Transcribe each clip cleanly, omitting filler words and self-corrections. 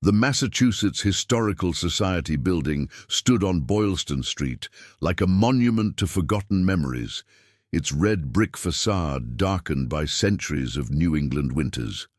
The Massachusetts Historical Society building stood on Boylston Street, like a monument to forgotten memories, its red brick facade darkened by centuries of New England winters.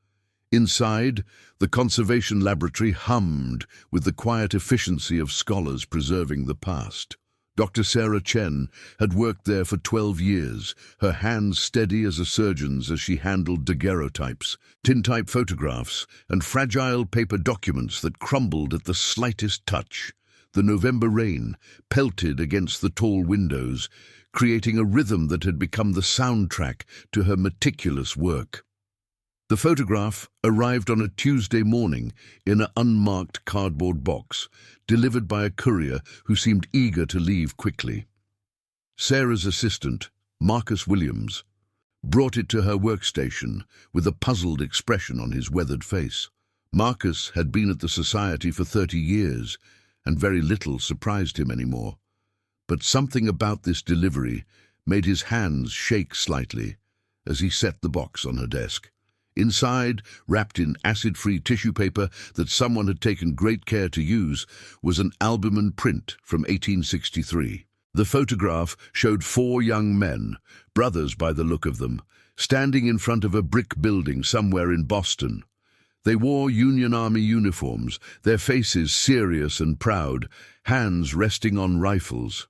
Inside, the conservation laboratory hummed with the quiet efficiency of scholars preserving the past. Dr. Sarah Chen had worked there for 12 years, her hands steady as a surgeon's as she handled daguerreotypes, tintype photographs, and fragile paper documents that crumbled at the slightest touch. The November rain pelted against the tall windows, creating a rhythm that had become the soundtrack to her meticulous work. The photograph arrived on a Tuesday morning in an unmarked cardboard box, delivered by a courier who seemed eager to leave quickly. Sarah's assistant, Marcus Williams, brought it to her workstation with a puzzled expression on his weathered face. Marcus had been at the Society for 30 years, and very little surprised him anymore. But something about this delivery made his hands shake slightly as he set the box on her desk. Inside, wrapped in acid-free tissue paper that someone had taken great care to use, was an albumen print from 1863. The photograph showed 4 young men, brothers by the look of them, standing in front of a brick building somewhere in Boston. They wore Union Army uniforms, their faces serious and proud, hands resting on rifles.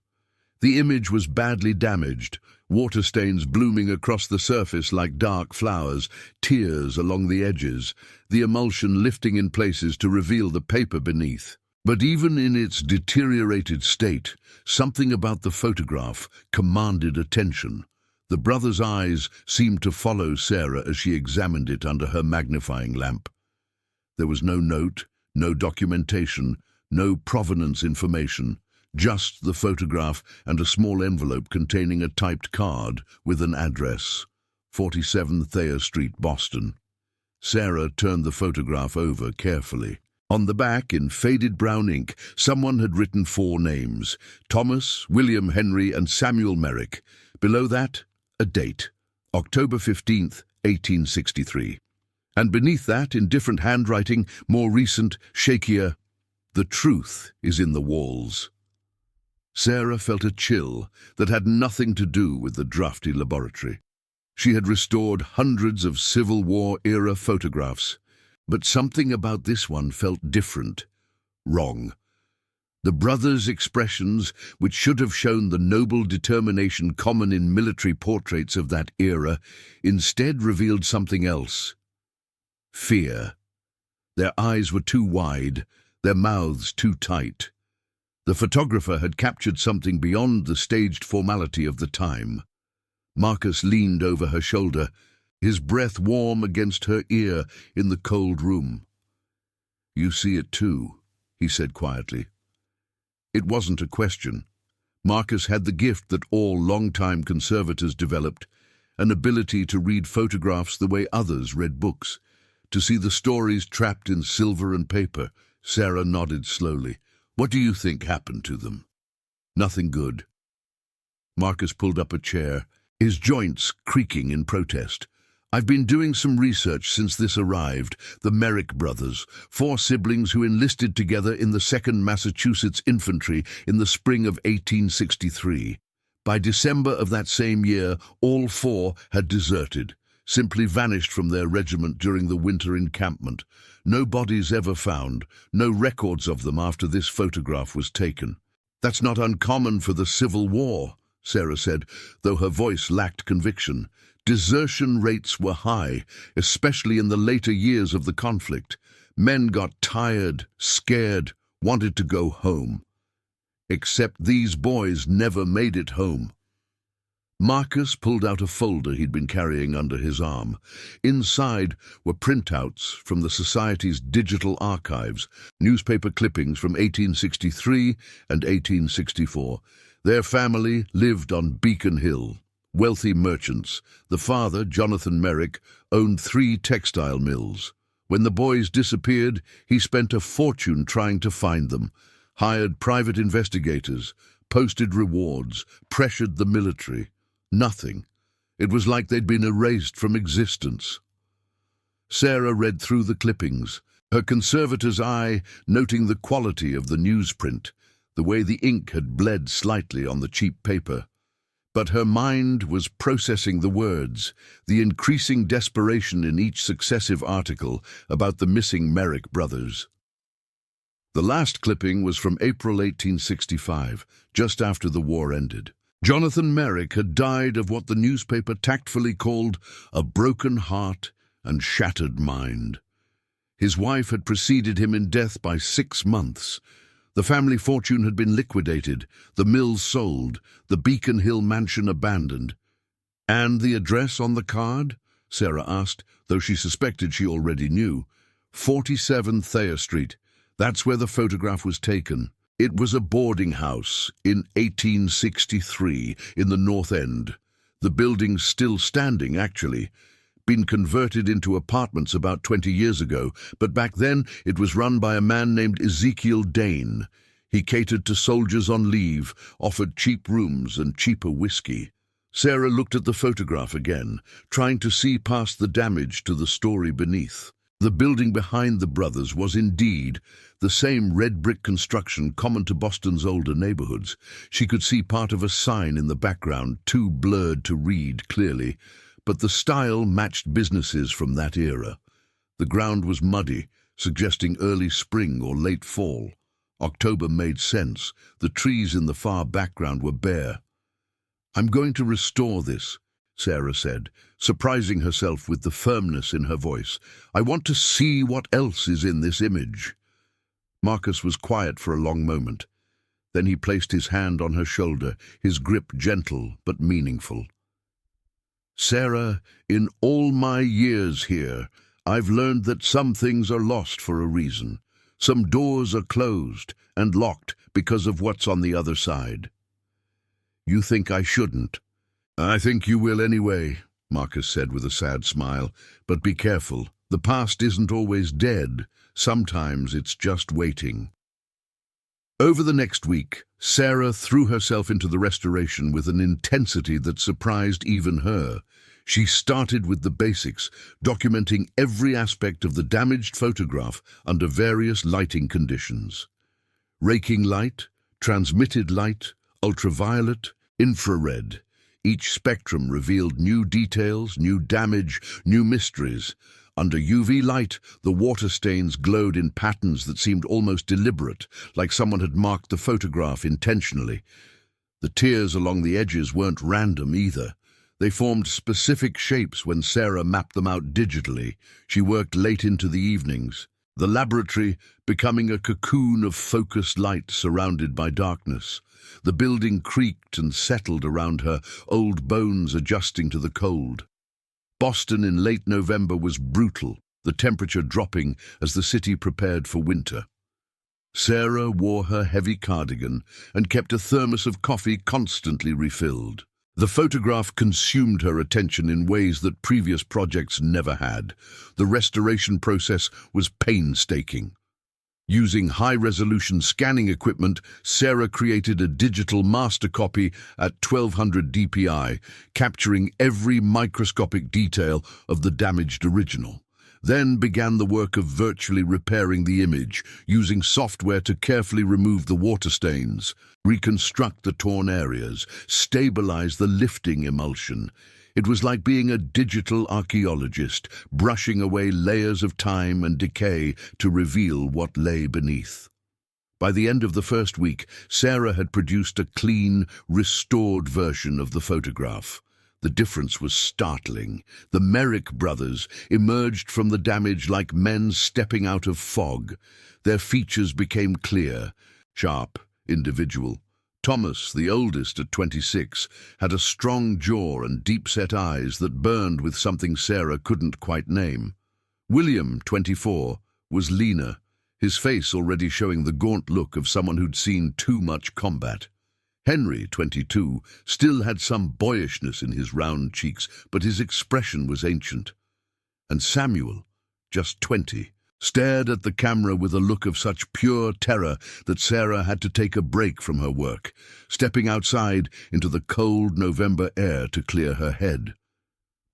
The image was badly damaged, water stains blooming across the surface like dark flowers, tears along the edges, the emulsion lifting in places to reveal the paper beneath. But even in its deteriorated state, something about the photograph commanded attention. The brothers' eyes seemed to follow Sarah as she examined it under her magnifying lamp. There was no note, no documentation, no provenance information. Just the photograph and a small envelope containing a typed card with an address, 47 Thayer Street, Boston. Sarah turned the photograph over carefully. On the back, in faded brown ink, someone had written 4 names: Thomas, William Henry, and Samuel Merrick. Below that, a date, October 15th, 1863. And beneath that, in different handwriting, more recent, shakier, "The truth is in the walls." Sarah felt a chill that had nothing to do with the drafty laboratory. She had restored hundreds of Civil War-era photographs, but something about this one felt different, wrong. The brothers' expressions, which should have shown the noble determination common in military portraits of that era, instead revealed something else. Fear. Their eyes were too wide, their mouths too tight. The photographer had captured something beyond the staged formality of the time. Marcus leaned over her shoulder, his breath warm against her ear in the cold room. "You see it too," he said quietly. It wasn't a question. Marcus had the gift that all long-time conservators developed, an ability to read photographs the way others read books, to see the stories trapped in silver and paper. Sarah nodded slowly. "What do you think happened to them?" "Nothing good." Marcus pulled up a chair, his joints creaking in protest. "I've been doing some research since this arrived. The Merrick brothers, 4 siblings who enlisted together in the 2nd Massachusetts Infantry in the spring of 1863. By December of that same year, all 4 had deserted, simply vanished from their regiment during the winter encampment. No bodies ever found, no records of them after this photograph was taken." "That's not uncommon for the Civil War," Sarah said, though her voice lacked conviction. "Desertion rates were high, especially in the later years of the conflict. Men got tired, scared, wanted to go home. Except these boys never made it home." Marcus pulled out a folder he'd been carrying under his arm. Inside were printouts from the Society's digital archives, newspaper clippings from 1863 and 1864. Their family lived on Beacon Hill. Wealthy merchants. The father, Jonathan Merrick, owned 3 textile mills. When the boys disappeared, he spent a fortune trying to find them, hired private investigators, posted rewards, pressured the military. Nothing. It was like they'd been erased from existence. Sarah read through the clippings, her conservator's eye noting the quality of the newsprint, the way the ink had bled slightly on the cheap paper. But her mind was processing the words, the increasing desperation in each successive article about the missing Merrick brothers. The last clipping was from April 1865, just after the war ended. Jonathan Merrick had died of what the newspaper tactfully called a broken heart and shattered mind. His wife had preceded him in death by 6 months. The family fortune had been liquidated, the mills sold, the Beacon Hill mansion abandoned. "And the address on the card?" Sarah asked, though she suspected she already knew. 47 Thayer Street. That's where the photograph was taken. It was a boarding house in 1863 in the North End. The building's still standing, actually. Been converted into apartments about 20 years ago, but back then it was run by a man named Ezekiel Dane. He catered to soldiers on leave, offered cheap rooms and cheaper whiskey. Sarah looked at the photograph again, trying to see past the damage to the story beneath. The building behind the brothers was indeed the same red brick construction common to Boston's older neighborhoods. She could see part of a sign in the background, too blurred to read clearly, but the style matched businesses from that era. The ground was muddy, suggesting early spring or late fall. October made sense. The trees in the far background were bare. "I'm going to restore this," Sarah said, surprising herself with the firmness in her voice. "I want to see what else is in this image." Marcus was quiet for a long moment. Then he placed his hand on her shoulder, his grip gentle but meaningful. "Sarah, in all my years here, I've learned that some things are lost for a reason. Some doors are closed and locked because of what's on the other side." "You think I shouldn't?" "I think you will anyway," Marcus said with a sad smile. "But be careful. The past isn't always dead. Sometimes it's just waiting." Over the next week, Sarah threw herself into the restoration with an intensity that surprised even her. She started with the basics, documenting every aspect of the damaged photograph under various lighting conditions. Raking light, transmitted light, ultraviolet, infrared. Each spectrum revealed new details, new damage, new mysteries. Under UV light, the water stains glowed in patterns that seemed almost deliberate, like someone had marked the photograph intentionally. The tears along the edges weren't random either. They formed specific shapes when Sarah mapped them out digitally. She worked late into the evenings, the laboratory becoming a cocoon of focused light surrounded by darkness. The building creaked and settled around her, old bones adjusting to the cold. Boston in late November was brutal, the temperature dropping as the city prepared for winter. Sarah wore her heavy cardigan and kept a thermos of coffee constantly refilled. The photograph consumed her attention in ways that previous projects never had. The restoration process was painstaking. Using high-resolution scanning equipment, Sarah created a digital master copy at 1200 dpi, capturing every microscopic detail of the damaged original. Then began the work of virtually repairing the image, using software to carefully remove the water stains, reconstruct the torn areas, stabilize the lifting emulsion. It was like being a digital archaeologist, brushing away layers of time and decay to reveal what lay beneath. By the end of the first week, Sarah had produced a clean, restored version of the photograph. The difference was startling. The Merrick brothers emerged from the damage like men stepping out of fog. Their features became clear, sharp, individual. Thomas, the oldest at 26, had a strong jaw and deep-set eyes that burned with something Sarah couldn't quite name. William, 24, was leaner, his face already showing the gaunt look of someone who'd seen too much combat. Henry, 22, still had some boyishness in his round cheeks, but his expression was ancient. And Samuel, just 20, stared at the camera with a look of such pure terror that Sarah had to take a break from her work, stepping outside into the cold November air to clear her head.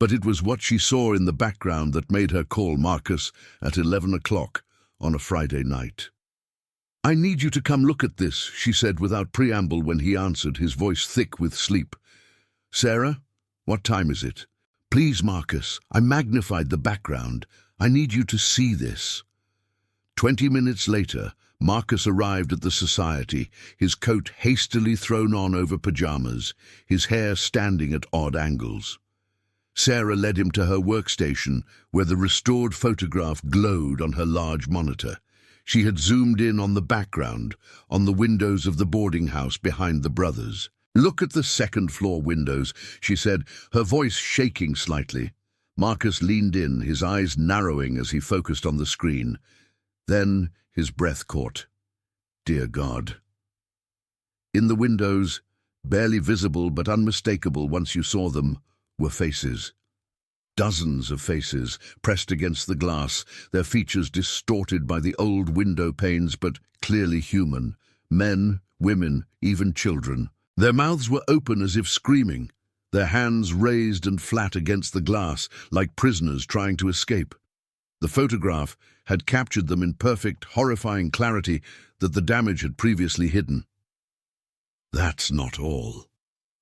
But it was what she saw in the background that made her call Marcus at 11 o'clock on a Friday night. "I need you to come look at this," she said without preamble when he answered, his voice thick with sleep. "Sarah, what time is it?" "Please, Marcus." I magnified the background. "I need you to see this." 20 minutes later, Marcus arrived at the society, his coat hastily thrown on over pajamas, his hair standing at odd angles. Sarah led him to her workstation, where the restored photograph glowed on her large monitor. She had zoomed in on the background, on the windows of the boarding house behind the brothers. "Look at the second-floor windows," she said, her voice shaking slightly. Marcus leaned in, his eyes narrowing as he focused on the screen. Then his breath caught. Dear God. In the windows, barely visible but unmistakable once you saw them, were faces. Dozens of faces pressed against the glass, their features distorted by the old window panes but clearly human. Men, women, even children. Their mouths were open as if screaming, their hands raised and flat against the glass like prisoners trying to escape. The photograph had captured them in perfect, horrifying clarity that the damage had previously hidden. "That's not all,"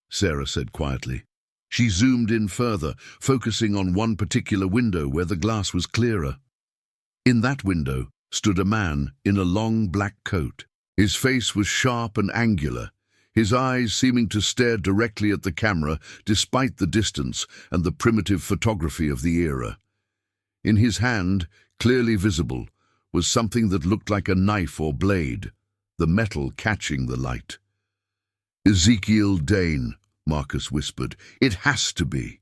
Sarah said quietly. She zoomed in further, focusing on one particular window where the glass was clearer. In that window stood a man in a long black coat. His face was sharp and angular, his eyes seeming to stare directly at the camera despite the distance and the primitive photography of the era. In his hand, clearly visible, was something that looked like a knife or blade, the metal catching the light. "Ezekiel Dane," Marcus whispered. "It has to be."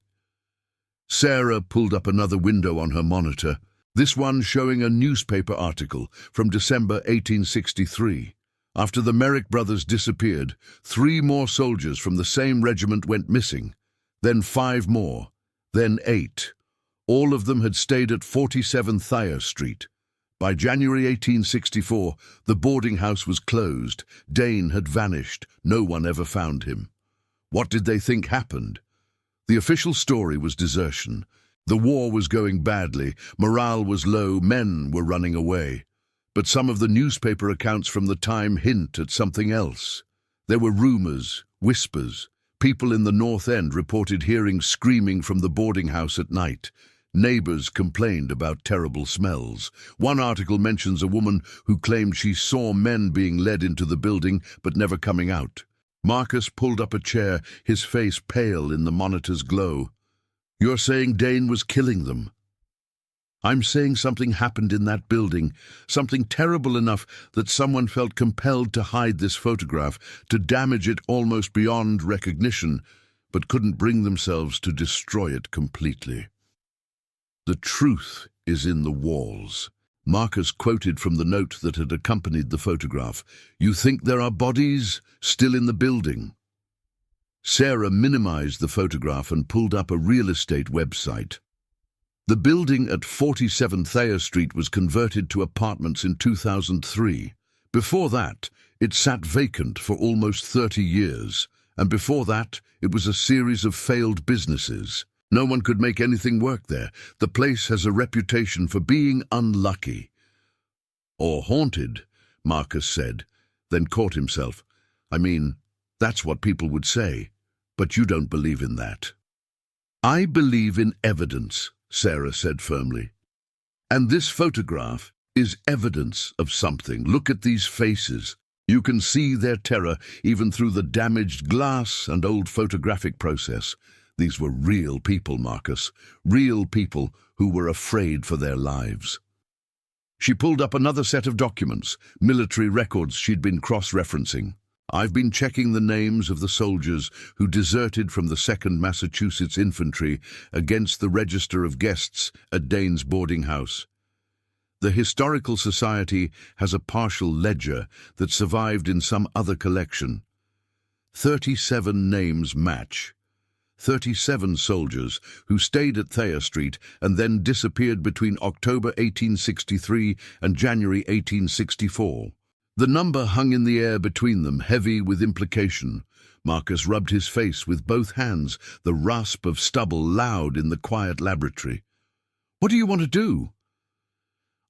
Sarah pulled up another window on her monitor, this one showing a newspaper article from December 1863. After the Merrick brothers disappeared, 3 more soldiers from the same regiment went missing, then 5 more, then 8. All of them had stayed at 47 Thayer Street. By January 1864, the boarding house was closed. Dane had vanished. No one ever found him. What did they think happened? The official story was desertion. The war was going badly, morale was low, men were running away. But some of the newspaper accounts from the time hint at something else. There were rumors, whispers. People in the North End reported hearing screaming from the boarding house at night. Neighbors complained about terrible smells. One article mentions a woman who claimed she saw men being led into the building but never coming out. Marcus pulled up a chair, his face pale in the monitor's glow. "You're saying Dane was killing them?" "I'm saying something happened in that building, something terrible enough that someone felt compelled to hide this photograph, to damage it almost beyond recognition, but couldn't bring themselves to destroy it completely. The truth is in the walls." Marcus quoted from the note that had accompanied the photograph. "You think there are bodies still in the building?" Sarah minimized the photograph and pulled up a real estate website. The building at 47 Thayer Street was converted to apartments in 2003. Before that, it sat vacant for almost 30 years, and before that, it was a series of failed businesses. No one could make anything work there. The place has a reputation for being unlucky. "Or haunted," Marcus said, then caught himself. "I mean, that's what people would say, but you don't believe in that." "I believe in evidence," Sarah said firmly. "And this photograph is evidence of something. Look at these faces. You can see their terror even through the damaged glass and old photographic process. These were real people, Marcus, real people who were afraid for their lives." She pulled up another set of documents, military records she'd been cross-referencing. "I've been checking the names of the soldiers who deserted from the 2nd Massachusetts Infantry against the register of guests at Dane's boarding house. The Historical Society has a partial ledger that survived in some other collection. 37 names match. 37 soldiers who stayed at Thayer Street and then disappeared between October 1863 and January 1864. The number hung in the air between them, heavy with implication. Marcus rubbed his face with both hands, the rasp of stubble loud in the quiet laboratory. "What do you want to do?"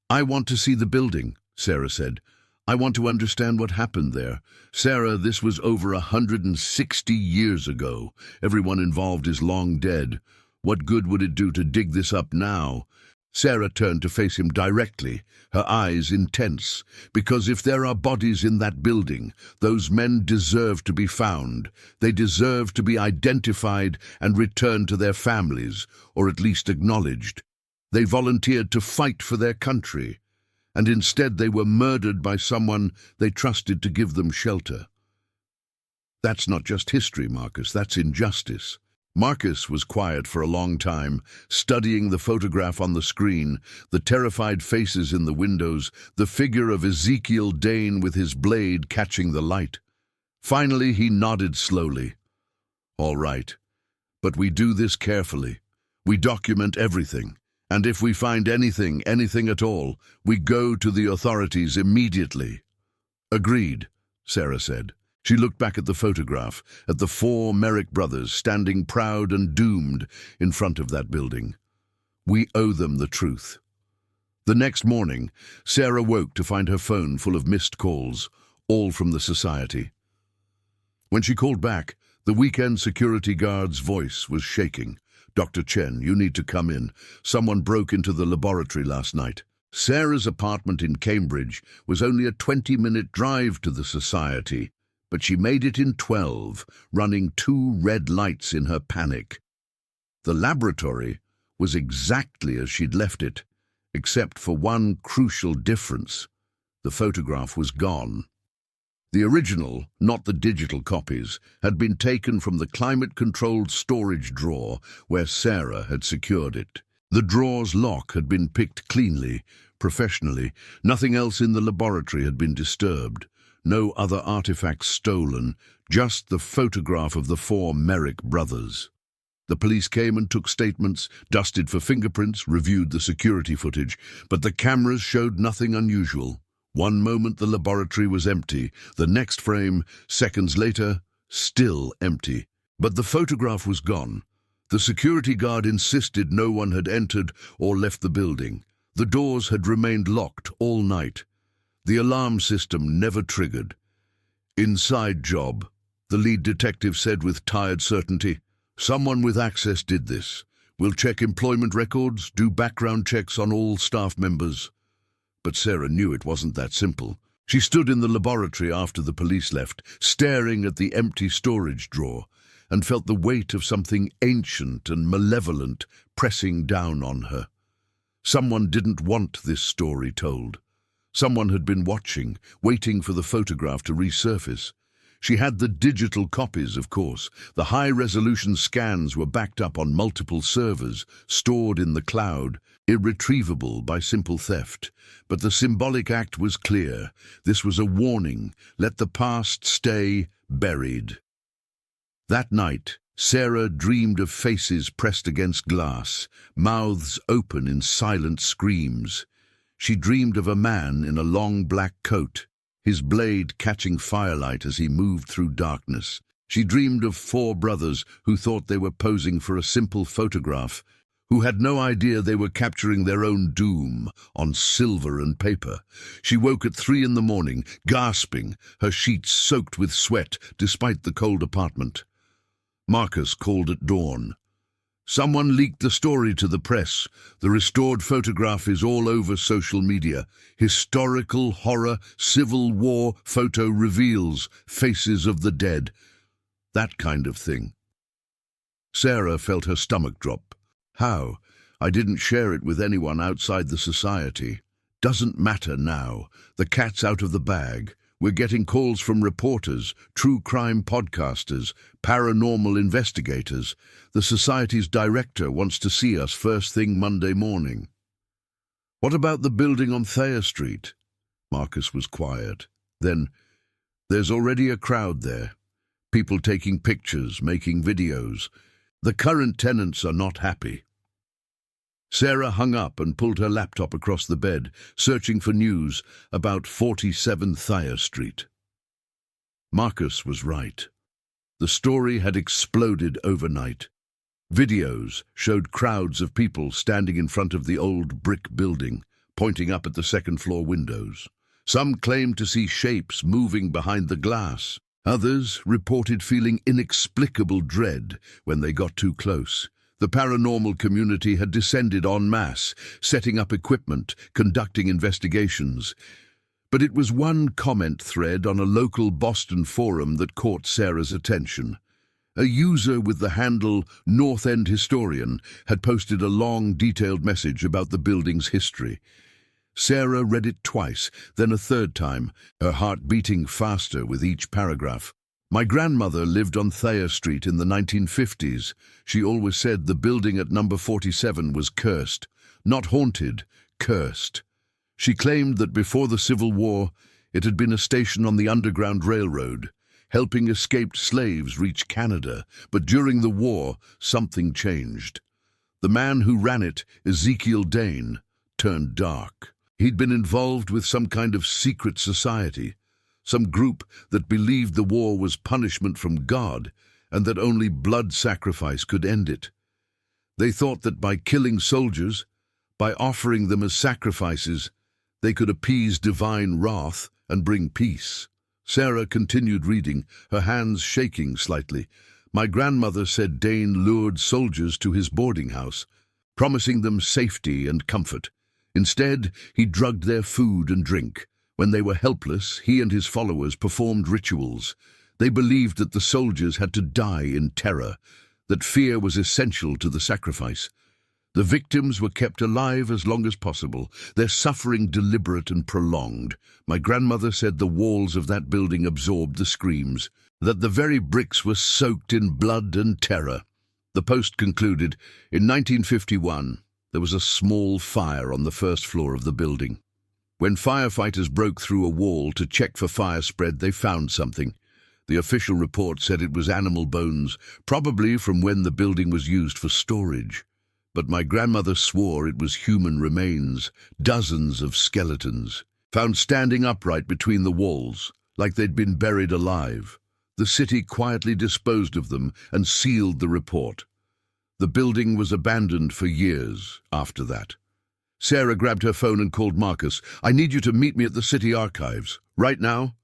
"I want to see the building," Sarah said. "I want to understand what happened there." "Sarah, this was over 160 years ago. Everyone involved is long dead. What good would it do to dig this up now?" Sarah turned to face him directly, her eyes intense. "Because if there are bodies in that building, those men deserve to be found. They deserve to be identified and returned to their families, or at least acknowledged. They volunteered to fight for their country, and instead they were murdered by someone they trusted to give them shelter. That's not just history, Marcus, that's injustice." Marcus was quiet for a long time, studying the photograph on the screen, the terrified faces in the windows, the figure of Ezekiel Dane with his blade catching the light. Finally, he nodded slowly. "All right, but we do this carefully. We document everything. And if we find anything at all, we go to the authorities immediately." "Agreed," Sarah said. She looked back at the photograph, at the 4 Merrick brothers standing proud and doomed in front of that building. "We owe them the truth." The next morning, Sarah woke to find her phone full of missed calls, all from the society. When she called back, the weekend security guard's voice was shaking. "Dr. Chen, you need to come in. Someone broke into the laboratory last night." Sarah's apartment in Cambridge was only a 20-minute drive to the society, but she made it in 12, running 2 red lights in her panic. The laboratory was exactly as she'd left it, except for one crucial difference. The photograph was gone. The original, not the digital copies, had been taken from the climate-controlled storage drawer where Sarah had secured it. The drawer's lock had been picked cleanly, professionally. Nothing else in the laboratory had been disturbed. No other artifacts stolen, just the photograph of the 4 Merrick brothers. The police came and took statements, dusted for fingerprints, reviewed the security footage, but the cameras showed nothing unusual. One moment the laboratory was empty, the next frame, seconds later, still empty. But the photograph was gone. The security guard insisted no one had entered or left the building. The doors had remained locked all night. The alarm system never triggered. "Inside job," the lead detective said with tired certainty. "Someone with access did this. We'll check employment records, do background checks on all staff members." But Sarah knew it wasn't that simple. She stood in the laboratory after the police left, staring at the empty storage drawer, and felt the weight of something ancient and malevolent pressing down on her. Someone didn't want this story told. Someone had been watching, waiting for the photograph to resurface. She had the digital copies, of course. The high-resolution scans were backed up on multiple servers, stored in the cloud, irretrievable by simple theft. But the symbolic act was clear. This was a warning. Let the past stay buried. That night, Sarah dreamed of faces pressed against glass, mouths open in silent screams. She dreamed of a man in a long black coat, his blade catching firelight as he moved through darkness. She dreamed of 4 brothers who thought they were posing for a simple photograph, who had no idea they were capturing their own doom on silver and paper. She woke at 3 in the morning, gasping, her sheets soaked with sweat despite the cold apartment. Marcus called at dawn. "Someone leaked the story to the press. The restored photograph is all over social media. Historical horror, Civil War photo reveals faces of the dead." That kind of thing. Sarah felt her stomach drop. "How? I didn't share it with anyone outside the society." "Doesn't matter now. The cat's out of the bag. We're getting calls from reporters, true crime podcasters, paranormal investigators. The society's director wants to see us first thing Monday morning." "What about the building on Thayer Street?" Marcus was quiet. Then, "There's already a crowd there. People taking pictures, making videos. The current tenants are not happy." Sarah hung up and pulled her laptop across the bed, searching for news about 47 Thayer Street. Marcus was right. The story had exploded overnight. Videos showed crowds of people standing in front of the old brick building, pointing up at the second-floor windows. Some claimed to see shapes moving behind the glass. Others reported feeling inexplicable dread when they got too close. The paranormal community had descended en masse, setting up equipment, conducting investigations. But it was one comment thread on a local Boston forum that caught Sarah's attention. A user with the handle North End Historian had posted a long, detailed message about the building's history. Sarah read it twice, then a third time, her heart beating faster with each paragraph. My grandmother lived on Thayer Street in the 1950s. She always said the building at number 47 was cursed. Not haunted, cursed. She claimed that before the Civil War, it had been a station on the Underground Railroad, helping escaped slaves reach Canada. But during the war, something changed. The man who ran it, Ezekiel Dane, turned dark. He'd been involved with some kind of secret society, some group that believed the war was punishment from God and that only blood sacrifice could end it. They thought that by killing soldiers, by offering them as sacrifices, they could appease divine wrath and bring peace. Sarah continued reading, her hands shaking slightly. My grandmother said Dane lured soldiers to his boarding house, promising them safety and comfort. Instead, he drugged their food and drink. When they were helpless, he and his followers performed rituals. They believed that the soldiers had to die in terror, that fear was essential to the sacrifice. The victims were kept alive as long as possible, their suffering deliberate and prolonged. My grandmother said the walls of that building absorbed the screams, that the very bricks were soaked in blood and terror. The Post concluded, in 1951, there was a small fire on the first floor of the building. When firefighters broke through a wall to check for fire spread, they found something. The official report said it was animal bones, probably from when the building was used for storage. But my grandmother swore it was human remains, dozens of skeletons, found standing upright between the walls, like they'd been buried alive. The city quietly disposed of them and sealed the report. The building was abandoned for years after that. Sarah grabbed her phone and called Marcus. I need you to meet me at the city archives. Right now?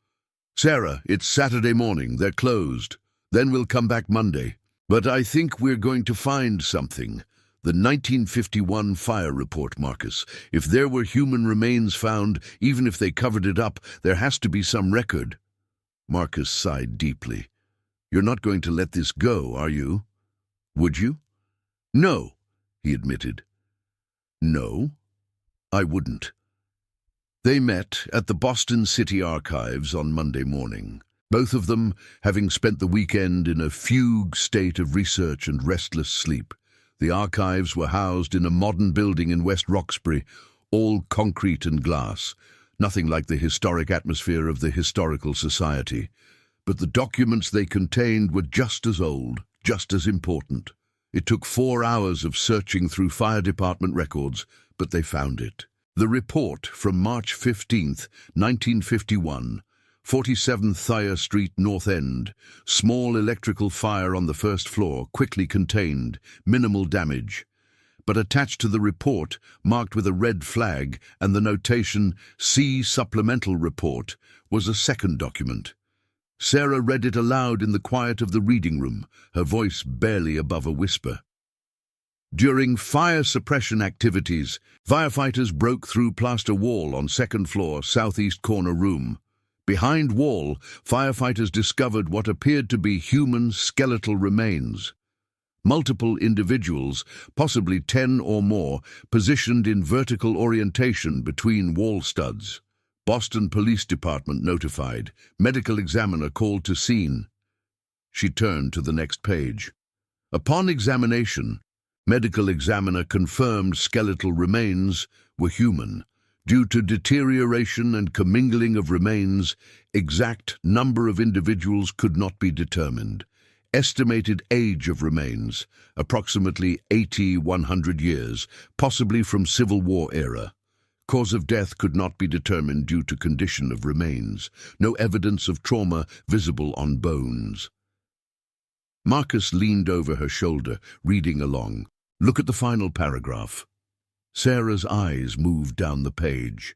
Sarah, it's Saturday morning. They're closed. Then we'll come back Monday. But I think we're going to find something. The 1951 fire report, Marcus. If there were human remains found, even if they covered it up, there has to be some record. Marcus sighed deeply. You're not going to let this go, are you? Would you? No, he admitted. No, I wouldn't. They met at the Boston City Archives on Monday morning, both of them having spent the weekend in a fugue state of research and restless sleep. The archives were housed in a modern building in West Roxbury, all concrete and glass, nothing like the historic atmosphere of the Historical Society. But the documents they contained were just as old, just as important. It took 4 hours of searching through fire department records, but they found it. The report from March 15th, 1951, 47 Thayer Street, North End. Small electrical fire on the first floor, quickly contained, minimal damage. But attached to the report, marked with a red flag and the notation, See Supplemental Report, was a second document. Sarah read it aloud in the quiet of the reading room, her voice barely above a whisper. During fire suppression activities, firefighters broke through plaster wall on second floor, southeast corner room. Behind wall, firefighters discovered what appeared to be human skeletal remains. Multiple individuals, possibly 10 or more, positioned in vertical orientation between wall studs. Boston Police Department notified. Medical examiner called to scene. She turned to the next page. Upon examination, medical examiner confirmed skeletal remains were human. Due to deterioration and commingling of remains, exact number of individuals could not be determined. Estimated age of remains, approximately 80-100 years, possibly from Civil War era. Cause of death could not be determined due to condition of remains. No evidence of trauma visible on bones. Marcus leaned over her shoulder, reading along. Look at the final paragraph. Sarah's eyes moved down the page.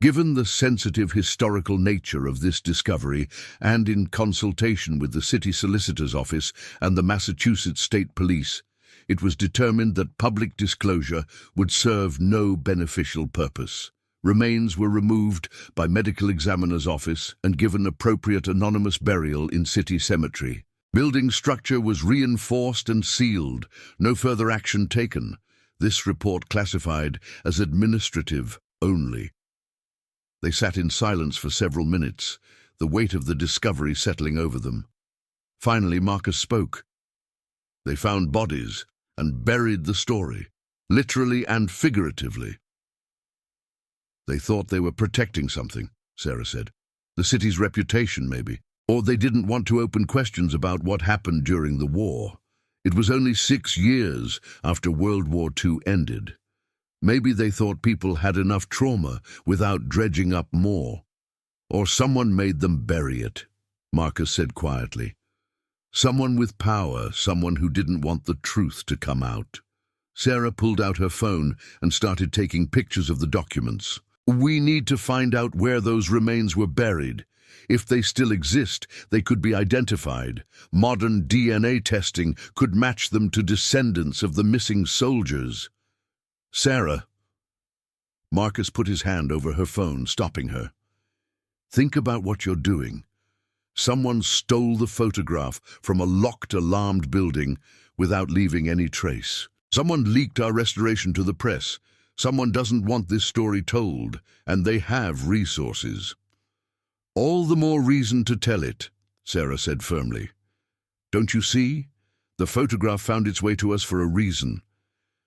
Given the sensitive historical nature of this discovery, and in consultation with the city solicitor's office and the Massachusetts State Police, it was determined that public disclosure would serve no beneficial purpose. Remains were removed by medical examiner's office and given appropriate anonymous burial in city cemetery. Building structure was reinforced and sealed, no further action taken. This report classified as administrative only. They sat in silence for several minutes, the weight of the discovery settling over them. Finally, Marcus spoke. They found bodies and buried the story, literally and figuratively. They thought they were protecting something, Sarah said. The city's reputation, maybe. Or they didn't want to open questions about what happened during the war. It was only 6 years after World War II ended. Maybe they thought people had enough trauma without dredging up more. Or someone made them bury it, Marcus said quietly. Someone with power, someone who didn't want the truth to come out. Sarah pulled out her phone and started taking pictures of the documents. We need to find out where those remains were buried. If they still exist, they could be identified. Modern DNA testing could match them to descendants of the missing soldiers. Sarah. Marcus put his hand over her phone, stopping her. Think about what you're doing. Someone stole the photograph from a locked, alarmed building without leaving any trace. Someone leaked our restoration to the press. Someone doesn't want this story told, and they have resources. All the more reason to tell it, Sarah said firmly. Don't you see? The photograph found its way to us for a reason.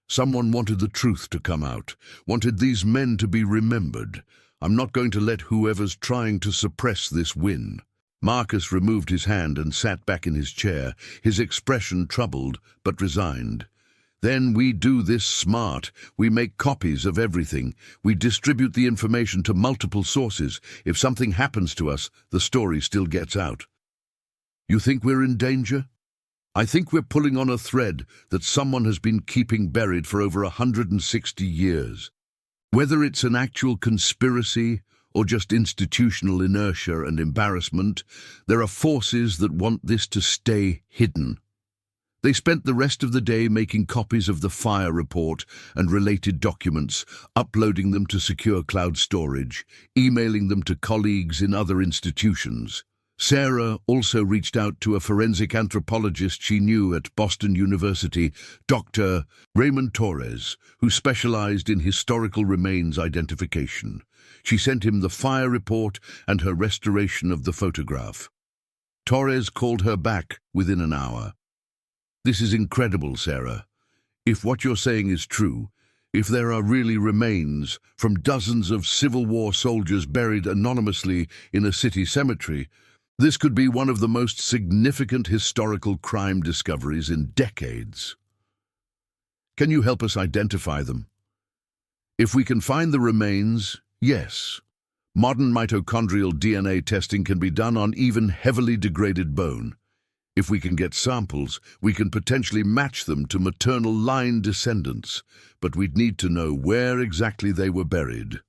Someone wanted the truth to come out, wanted these men to be remembered. I'm not going to let whoever's trying to suppress this win. Marcus removed his hand and sat back in his chair, his expression troubled but resigned. Then we do this smart. We make copies of everything. We distribute the information to multiple sources. If something happens to us, the story still gets out. You think we're in danger? I think we're pulling on a thread that someone has been keeping buried for over 160 years. Whether it's an actual conspiracy or just institutional inertia and embarrassment, there are forces that want this to stay hidden. They spent the rest of the day making copies of the fire report and related documents, uploading them to secure cloud storage, emailing them to colleagues in other institutions. Sarah also reached out to a forensic anthropologist she knew at Boston University, Dr. Raymond Torres, who specialized in historical remains identification. She sent him the fire report and her restoration of the photograph. Torres called her back within an hour. This is incredible, Sarah. If what you're saying is true, if there are really remains from dozens of Civil War soldiers buried anonymously in a city cemetery, this could be one of the most significant historical crime discoveries in decades. Can you help us identify them? If we can find the remains, yes. Modern mitochondrial DNA testing can be done on even heavily degraded bone. If we can get samples, we can potentially match them to maternal line descendants, but we'd need to know where exactly they were buried.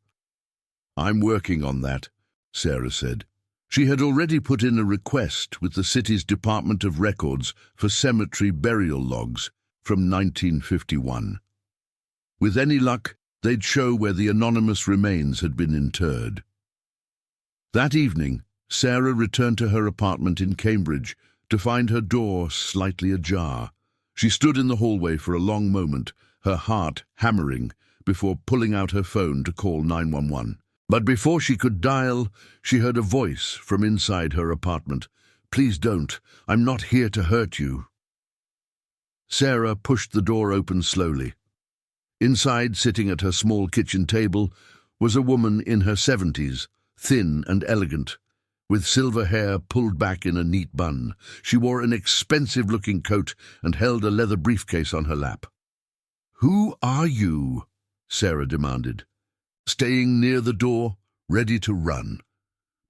I'm working on that, Sarah said. She had already put in a request with the city's Department of Records for cemetery burial logs from 1951. With any luck, they'd show where the anonymous remains had been interred. That evening, Sarah returned to her apartment in Cambridge to find her door slightly ajar. She stood in the hallway for a long moment, her heart hammering, before pulling out her phone to call 911. But before she could dial, she heard a voice from inside her apartment. Please don't. I'm not here to hurt you. Sarah pushed the door open slowly. Inside, sitting at her small kitchen table, was a woman in her 70s, thin and elegant, with silver hair pulled back in a neat bun. She wore an expensive-looking coat and held a leather briefcase on her lap. "Who are you?" Sarah demanded, staying near the door, ready to run.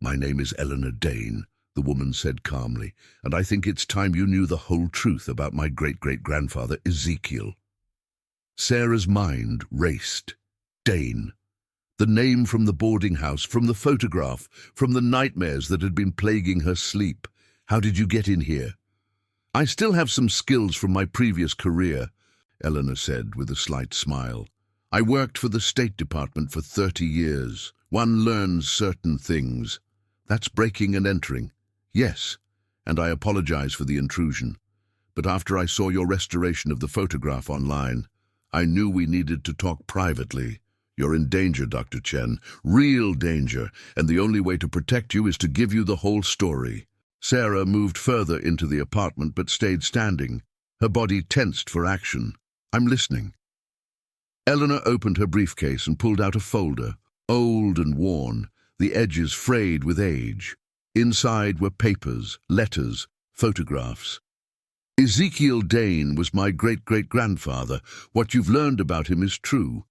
"My name is Eleanor Dane," the woman said calmly, "and I think it's time you knew the whole truth about my great-great-grandfather Ezekiel." Sarah's mind raced. Dane. The name from the boarding house, from the photograph, from the nightmares that had been plaguing her sleep. How did you get in here? I still have some skills from my previous career, Eleanor said with a slight smile. I worked for the State Department for 30 years. One learns certain things. That's breaking and entering. Yes, and I apologize for the intrusion. But after I saw your restoration of the photograph online, I knew we needed to talk privately. You're in danger, Dr. Chen, real danger, and the only way to protect you is to give you the whole story. Sarah moved further into the apartment but stayed standing, her body tensed for action. I'm listening. Eleanor opened her briefcase and pulled out a folder, old and worn, the edges frayed with age. Inside were papers, letters, photographs. Ezekiel Dane was my great-great-grandfather. What you've learned about him is true.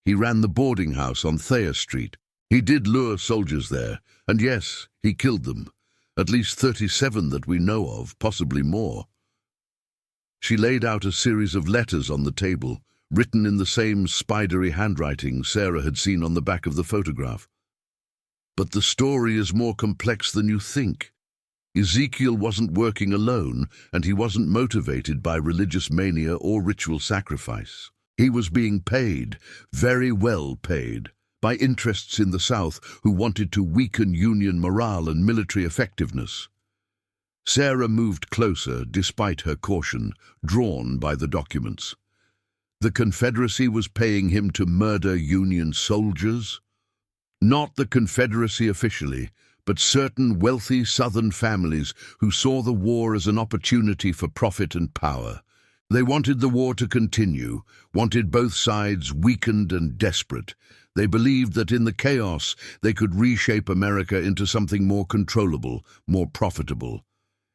He ran the boarding house on Thayer Street. He did lure soldiers there, and yes, he killed them. At least 37 that we know of, possibly more. She laid out a series of letters on the table, written in the same spidery handwriting Sarah had seen on the back of the photograph. But the story is more complex than you think. Ezekiel wasn't working alone, and he wasn't motivated by religious mania or ritual sacrifice. He was being paid, very well paid, by interests in the South who wanted to weaken Union morale and military effectiveness. Sarah moved closer, despite her caution, drawn by the documents. The Confederacy was paying him to murder Union soldiers? Not the Confederacy officially, but certain wealthy Southern families who saw the war as an opportunity for profit and power. They wanted the war to continue, wanted both sides weakened and desperate. They believed that in the chaos they could reshape America into something more controllable, more profitable.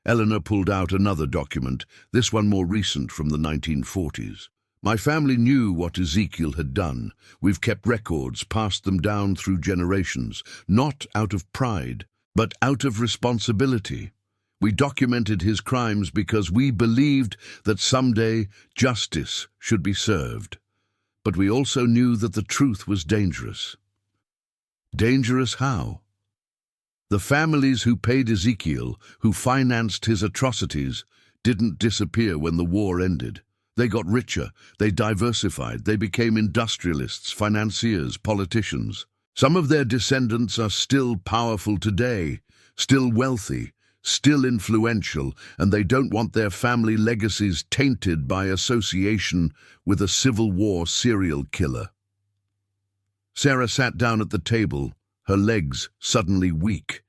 Eleanor pulled out another document, this one more recent from the 1940s. My family knew what Ezekiel had done. We've kept records, passed them down through generations, not out of pride, but out of responsibility. We documented his crimes because we believed that someday justice should be served. But we also knew that the truth was dangerous. Dangerous how? The families who paid Ezekiel, who financed his atrocities, didn't disappear when the war ended. They got richer, they diversified, they became industrialists, financiers, politicians. Some of their descendants are still powerful today, still wealthy, still influential, and they don't want their family legacies tainted by association with a Civil War serial killer. Sarah sat down at the table, her legs suddenly weak.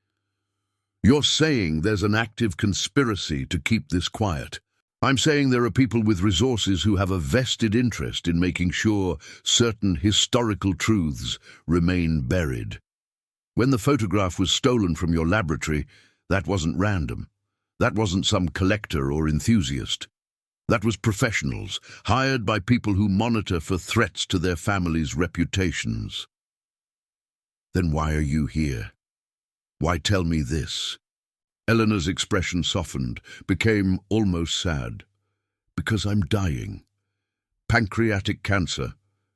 You're saying there's an active conspiracy to keep this quiet. I'm saying there are people with resources who have a vested interest in making sure certain historical truths remain buried. When the photograph was stolen from your laboratory, that wasn't random. That wasn't some collector or enthusiast. That was professionals, hired by people who monitor for threats to their families' reputations. Then why are you here? Why tell me this? Eleanor's expression softened, became almost sad. Because I'm dying. Pancreatic cancer,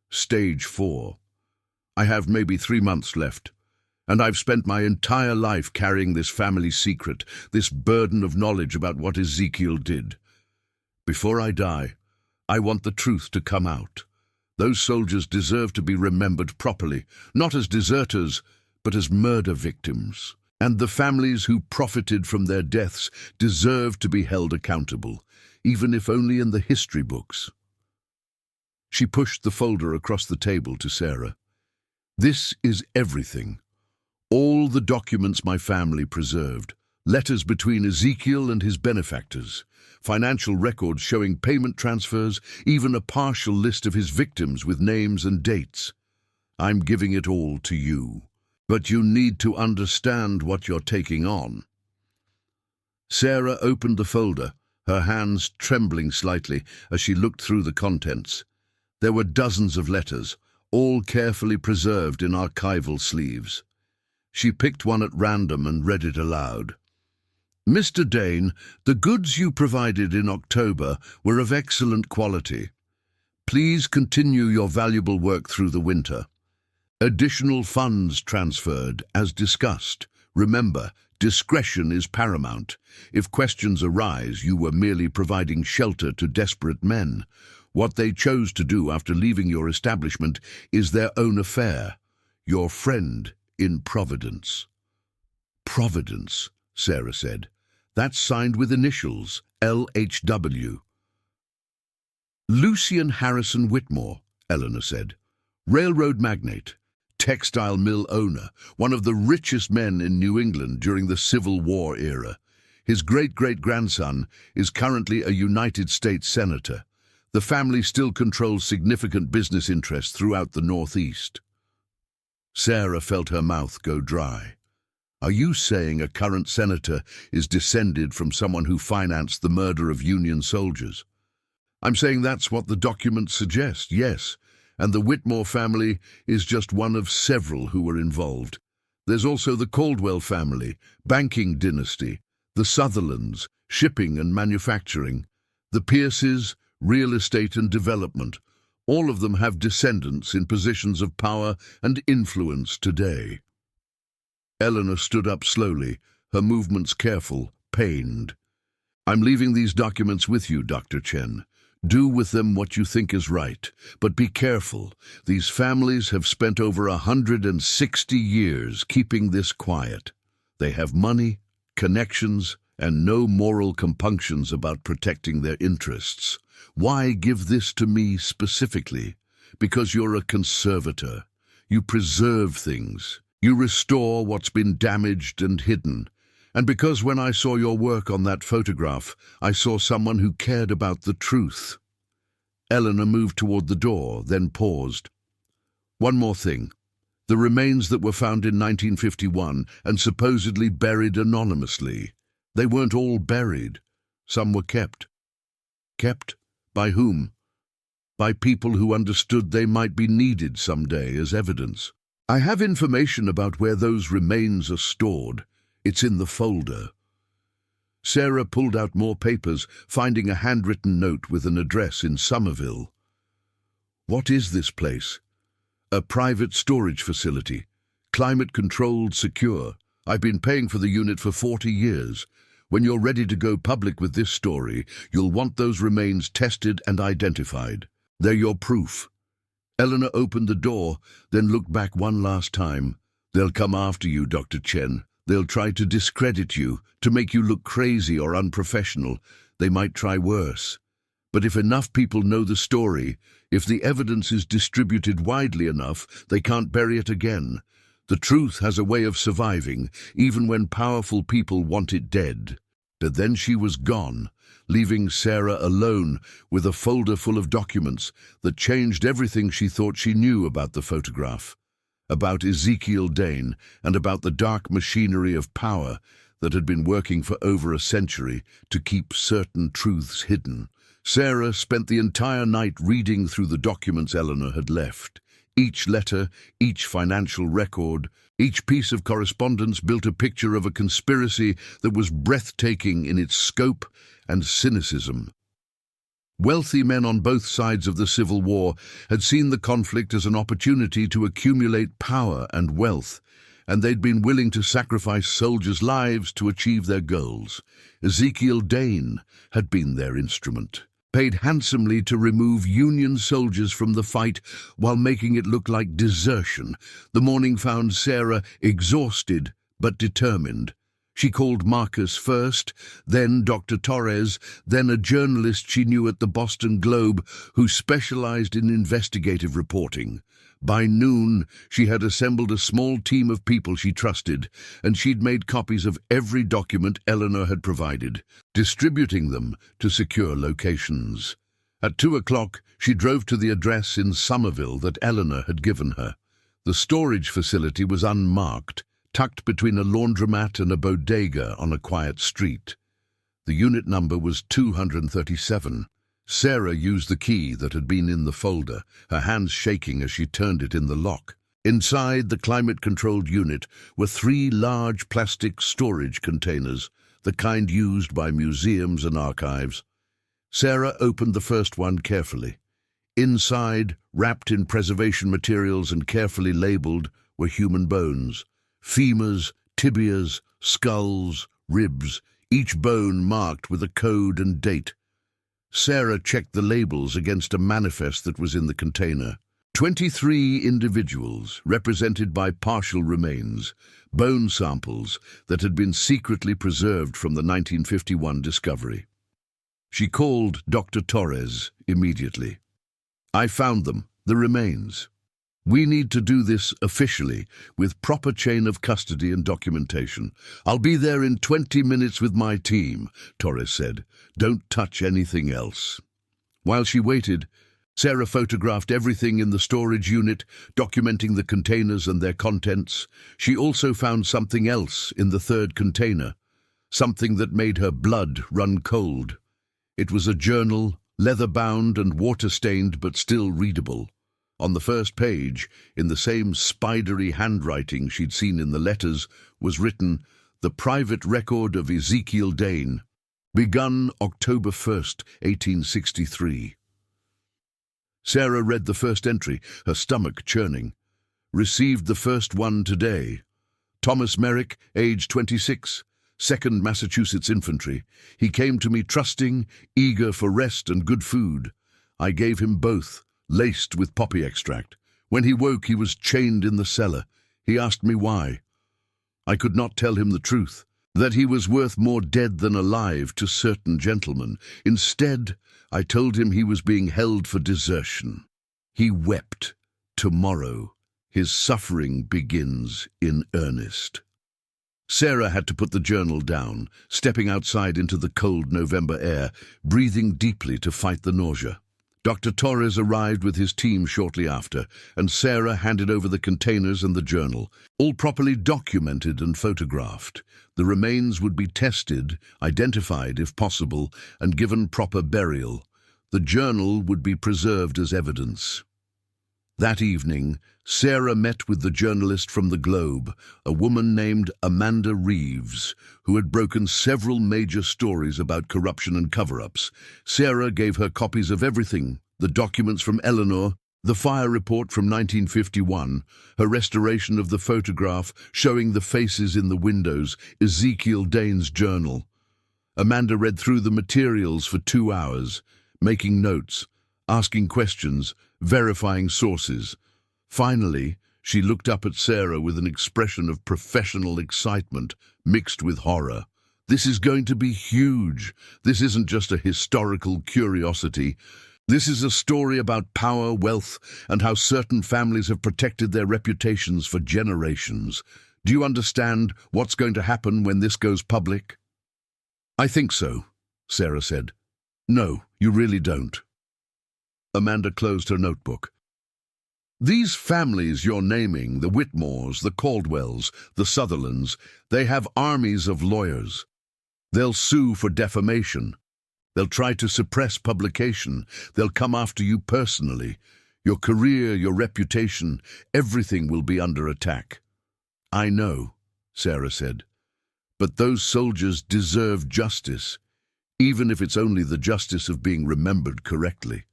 stage 4. I have maybe 3 months left, and I've spent my entire life carrying this family secret, this burden of knowledge about what Ezekiel did. Before I die, I want the truth to come out. Those soldiers deserve to be remembered properly, not as deserters, but as murder victims. And the families who profited from their deaths deserve to be held accountable, even if only in the history books. She pushed the folder across the table to Sarah. This is everything. All the documents my family preserved, letters between Ezekiel and his benefactors, financial records showing payment transfers, even a partial list of his victims with names and dates. I'm giving it all to you. But you need to understand what you're taking on. Sarah opened the folder, her hands trembling slightly as she looked through the contents. There were dozens of letters, all carefully preserved in archival sleeves. She picked one at random and read it aloud. Mr. Dane, the goods you provided in October were of excellent quality. Please continue your valuable work through the winter. Additional funds transferred, as discussed. Remember, discretion is paramount. If questions arise, you were merely providing shelter to desperate men. What they chose to do after leaving your establishment is their own affair. Your friend in Providence. Providence, Sarah said. That's signed with initials, LHW. Lucian Harrison Whitmore, Eleanor said. Railroad magnate, textile mill owner, one of the richest men in New England during the Civil War era. His great-great-grandson is currently a United States Senator. The family still controls significant business interests throughout the Northeast. Sarah felt her mouth go dry. Are you saying a current senator is descended from someone who financed the murder of Union soldiers? I'm saying that's what the documents suggest, yes, and the Whitmore family is just one of several who were involved. There's also the Caldwell family, banking dynasty, the Sutherlands, shipping and manufacturing, the Pierces, real estate and development. All of them have descendants in positions of power and influence today. Eleanor stood up slowly, her movements careful, pained. I'm leaving these documents with you, Dr. Chen. Do with them what you think is right, but be careful. These families have spent over 160 years keeping this quiet. They have money, connections, and no moral compunctions about protecting their interests. Why give this to me specifically? Because you're a conservator. You preserve things. You restore what's been damaged and hidden. And because when I saw your work on that photograph, I saw someone who cared about the truth. Eleanor moved toward the door, then paused. One more thing. The remains that were found in 1951 and supposedly buried anonymously. They weren't all buried. Some were kept. Kept? By whom? By people who understood they might be needed someday as evidence. I have information about where those remains are stored. It's in the folder. Sarah pulled out more papers, finding a handwritten note with an address in Somerville. What is this place? A private storage facility. Climate-controlled, secure. I've been paying for the unit for 40 years. When you're ready to go public with this story, you'll want those remains tested and identified. They're your proof. Eleanor opened the door, then looked back one last time. They'll come after you, Dr. Chen. They'll try to discredit you, to make you look crazy or unprofessional. They might try worse. But if enough people know the story, if the evidence is distributed widely enough, they can't bury it again. The truth has a way of surviving, even when powerful people want it dead. But then she was gone, leaving Sarah alone with a folder full of documents that changed everything she thought she knew about the photograph, about Ezekiel Dane, and about the dark machinery of power that had been working for over a century to keep certain truths hidden. Sarah spent the entire night reading through the documents Eleanor had left. Each letter, each financial record, each piece of correspondence built a picture of a conspiracy that was breathtaking in its scope and cynicism. Wealthy men on both sides of the Civil War had seen the conflict as an opportunity to accumulate power and wealth, and they'd been willing to sacrifice soldiers' lives to achieve their goals. Ezekiel Dane had been their instrument, paid handsomely to remove Union soldiers from the fight while making it look like desertion. The morning found Sarah exhausted but determined. She called Marcus first, then Dr. Torres, then a journalist she knew at the Boston Globe who specialized in investigative reporting. By noon, she had assembled a small team of people she trusted, and she'd made copies of every document Eleanor had provided, distributing them to secure locations. At 2 o'clock, she drove to the address in Somerville that Eleanor had given her. The storage facility was unmarked, tucked between a laundromat and a bodega on a quiet street. The unit number was 237. Sarah used the key that had been in the folder, her hands shaking as she turned it in the lock. Inside the climate-controlled unit were 3 large plastic storage containers, the kind used by museums and archives. Sarah opened the first one carefully. Inside, wrapped in preservation materials and carefully labeled, were human bones. Femurs, tibias, skulls, ribs, each bone marked with a code and date. Sarah checked the labels against a manifest that was in the container. 23 individuals, represented by partial remains, bone samples that had been secretly preserved from the 1951 discovery. She called Dr. Torres immediately. "I found them, the remains. We need to do this officially, with proper chain of custody and documentation. I'll be there in 20 minutes with my team," Torres said. "Don't touch anything else." While she waited, Sarah photographed everything in the storage unit, documenting the containers and their contents. She also found something else in the third container, something that made her blood run cold. It was a journal, leather-bound and water-stained but still readable. On the first page, in the same spidery handwriting she'd seen in the letters, was written, "The private record of Ezekiel Dane, begun October 1st, 1863. Sarah read the first entry, her stomach churning. "Received the first one today. Thomas Merrick, age 26, 2nd Massachusetts Infantry. He came to me trusting, eager for rest and good food. I gave him both, laced with poppy extract. When he woke, he was chained in the cellar. He asked me why. I could not tell him the truth, that he was worth more dead than alive to certain gentlemen. Instead, I told him he was being held for desertion. He wept. Tomorrow, his suffering begins in earnest." Sarah had to put the journal down, stepping outside into the cold November air, breathing deeply to fight the nausea. Dr. Torres arrived with his team shortly after, and Sarah handed over the containers and the journal, all properly documented and photographed. The remains would be tested, identified if possible, and given proper burial. The journal would be preserved as evidence. That evening, Sarah met with the journalist from the Globe, a woman named Amanda Reeves, who had broken several major stories about corruption and cover-ups. Sarah gave her copies of everything: the documents from Eleanor, the fire report from 1951, her restoration of the photograph showing the faces in the windows, Ezekiel Dane's journal. Amanda read through the materials for 2 hours, making notes, asking questions, verifying sources. Finally, she looked up at Sarah with an expression of professional excitement mixed with horror. "This is going to be huge. This isn't just a historical curiosity. This is a story about power, wealth, and how certain families have protected their reputations for generations. Do you understand what's going to happen when this goes public?" "I think so," Sarah said. "No, you really don't." Amanda closed her notebook. "These families you're naming, the Whitmores, the Caldwells, the Sutherlands, they have armies of lawyers. They'll sue for defamation. They'll try to suppress publication. They'll come after you personally. Your career, your reputation, everything will be under attack." "I know," Sarah said. "But those soldiers deserve justice, even if it's only the justice of being remembered correctly."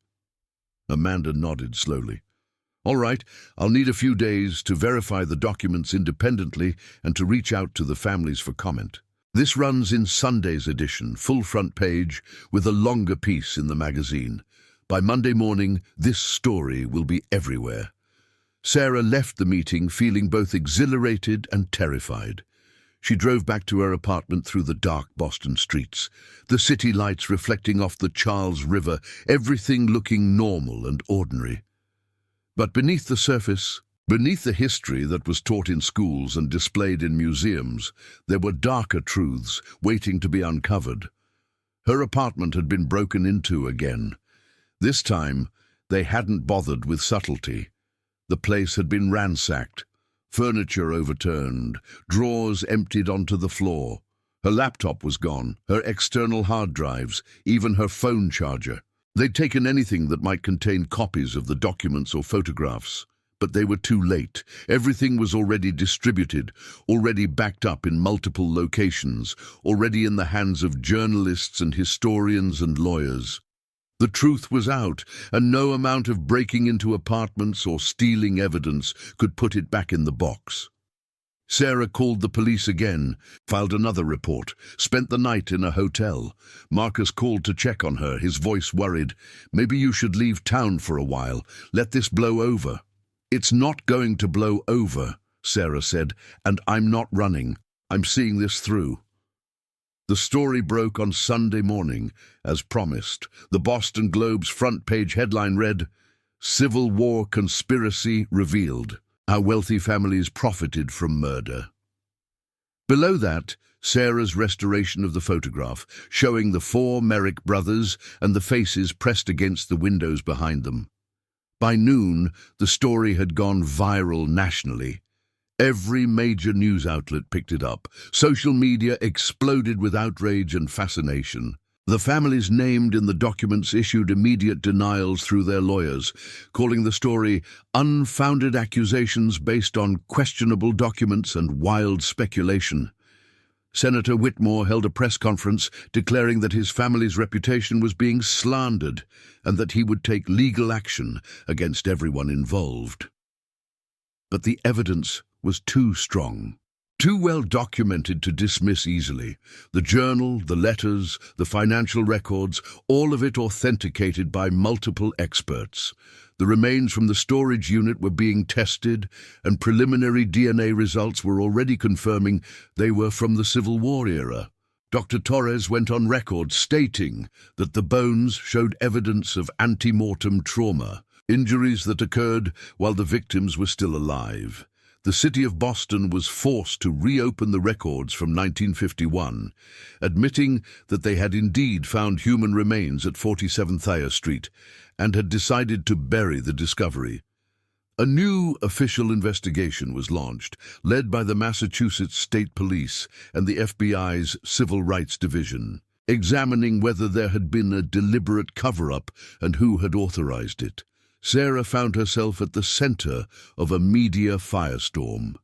Amanda nodded slowly. "All right, I'll need a few days to verify the documents independently and to reach out to the families for comment. This runs in Sunday's edition, full front page, with a longer piece in the magazine. By Monday morning, this story will be everywhere." Sarah left the meeting feeling both exhilarated and terrified. She drove back to her apartment through the dark Boston streets, the city lights reflecting off the Charles River, everything looking normal and ordinary. But beneath the surface, beneath the history that was taught in schools and displayed in museums, there were darker truths waiting to be uncovered. Her apartment had been broken into again. This time, they hadn't bothered with subtlety. The place had been ransacked. Furniture overturned, drawers emptied onto the floor. Her laptop was gone, her external hard drives, even her phone charger. They'd taken anything that might contain copies of the documents or photographs, but they were too late. Everything was already distributed, already backed up in multiple locations, already in the hands of journalists and historians and lawyers. The truth was out, and no amount of breaking into apartments or stealing evidence could put it back in the box. Sarah called the police again, filed another report, spent the night in a hotel. Marcus called to check on her, his voice worried. "Maybe you should leave town for a while. Let this blow over." "It's not going to blow over," Sarah said, "and I'm not running. I'm seeing this through." The story broke on Sunday morning, as promised. The Boston Globe's front-page headline read, "Civil War Conspiracy Revealed. How Wealthy Families Profited from Murder." Below that, Sarah's restoration of the photograph, showing the four Merrick brothers and the faces pressed against the windows behind them. By noon, the story had gone viral nationally. Every major news outlet picked it up. Social media exploded with outrage and fascination. The families named in the documents issued immediate denials through their lawyers, calling the story unfounded accusations based on questionable documents and wild speculation. Senator Whitmore held a press conference declaring that his family's reputation was being slandered and that he would take legal action against everyone involved. But the evidence was too strong. Too well documented to dismiss easily. The journal, the letters, the financial records, all of it authenticated by multiple experts. The remains from the storage unit were being tested, and preliminary DNA results were already confirming they were from the Civil War era. Dr. Torres went on record stating that the bones showed evidence of ante-mortem trauma, injuries that occurred while the victims were still alive. The city of Boston was forced to reopen the records from 1951, admitting that they had indeed found human remains at 47 Thayer Street and had decided to bury the discovery. A new official investigation was launched, led by the Massachusetts State Police and the FBI's Civil Rights Division, examining whether there had been a deliberate cover-up and who had authorized it. Sarah found herself at the center of a media firestorm.